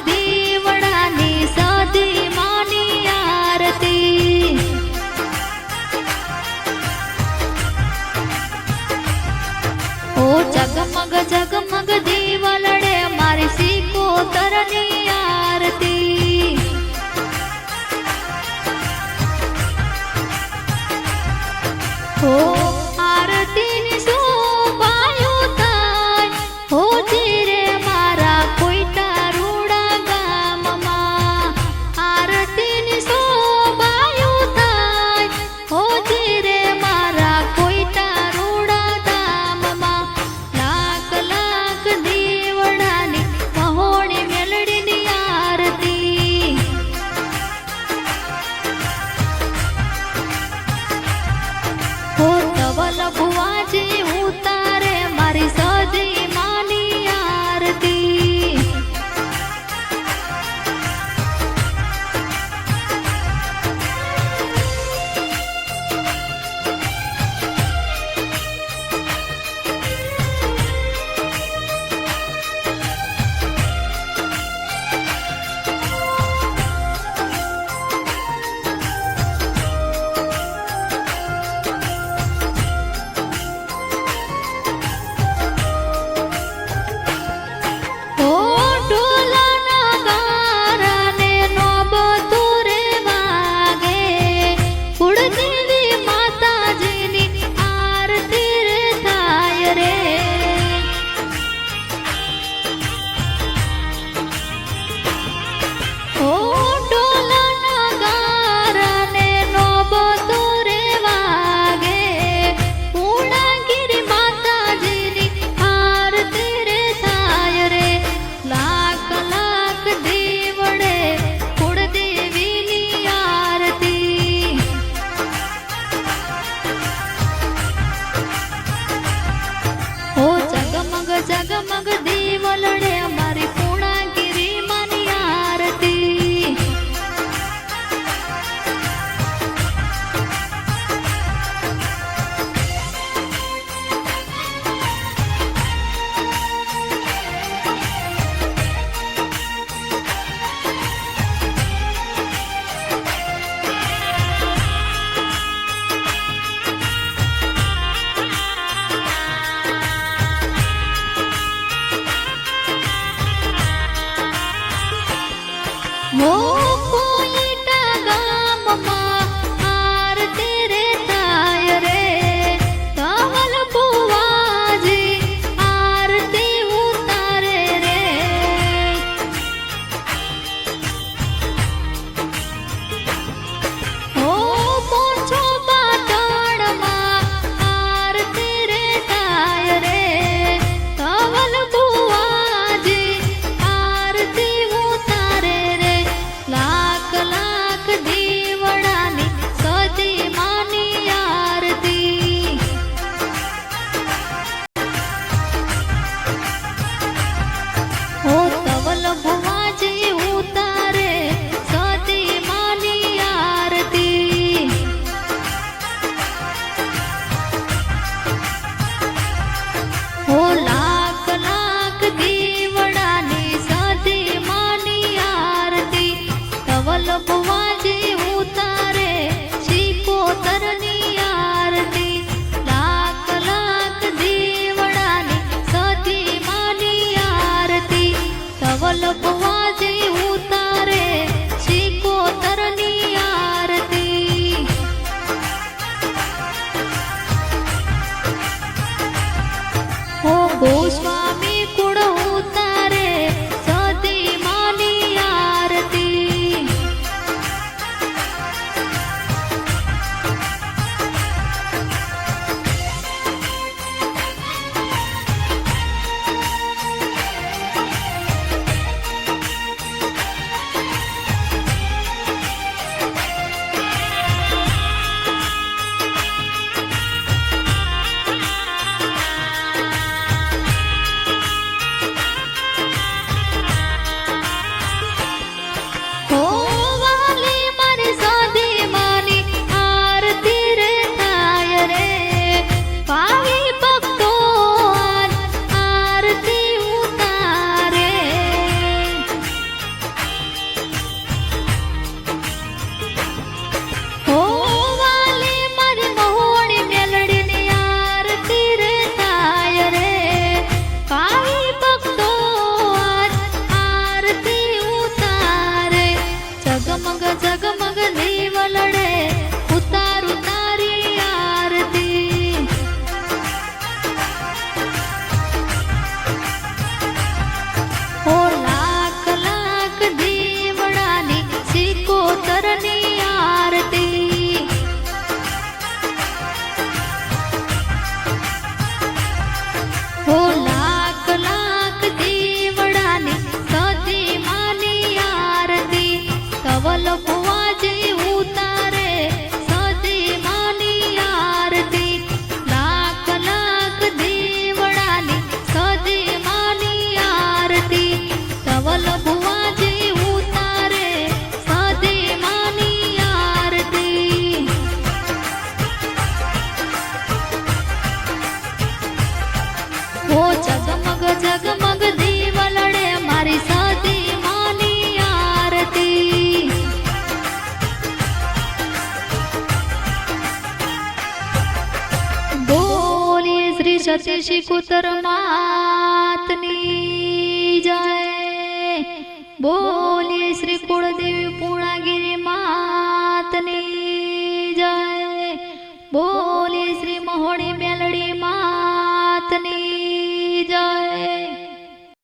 દીવડાની સદી માની આરતી ઓ જગમગ જગમગ દીવલડે મારી સિકોતરની આરતી ઓ આરતીની શોભાયું થાય હો જીરે મારા કોઈટા રૂડા ગામમાં આરતીની શોભાયું થાય હો જીરે મારા કોઈટા રૂડા ગામમાં લાખ લાખ દીવડાની મહોણી મેલડીની આરતી હો ધવલ ભુવાજી ઉતારે મારી સદી માની આરતી ઓ ઢોલાના ગારાને નોબતું રે વાગે કુળદેવી માતાજીની આરતી રે થાય રે ઓ ઢોલાના ગારાને નોબતું રે વાગે પૂર્ણાગિરી માતાજીની આરતી રે થાય રે લાખ લાખ દીવડે કુળદેવીની આરતી ઓ જગમગ જગમગ દીવલડે મારી પૂર્ણાગિરી માની આરતી ઓ કોઈટા ગામમાં આરતી રે થાય રે ધવલ ભુવાજી આરતી ઉતારે રે ઓ પોછો પાટણમાં આરતી રે થાય રે ધવલ ભુવાજી આરતી ઉતારે રે લાખ લાખ દીવડાની સદી માની આરતી ઓ ધવલ ભુવાજી ઉતારે સદી માની આરતી ઓ લાખ લાખ દીવડાની સદી માની આરતી ધવલ ભુવાજી ઉતારે સિકોતરની આરતી લાખ લાખ દીવડાની સદી માની આરતી ધવલ ભુવાજી ઉતારે સિકોતરની આરતી ઓ ગોસ્વામી કુળ ઉતારે સદી માની આરતી સતી શિકુતરમાં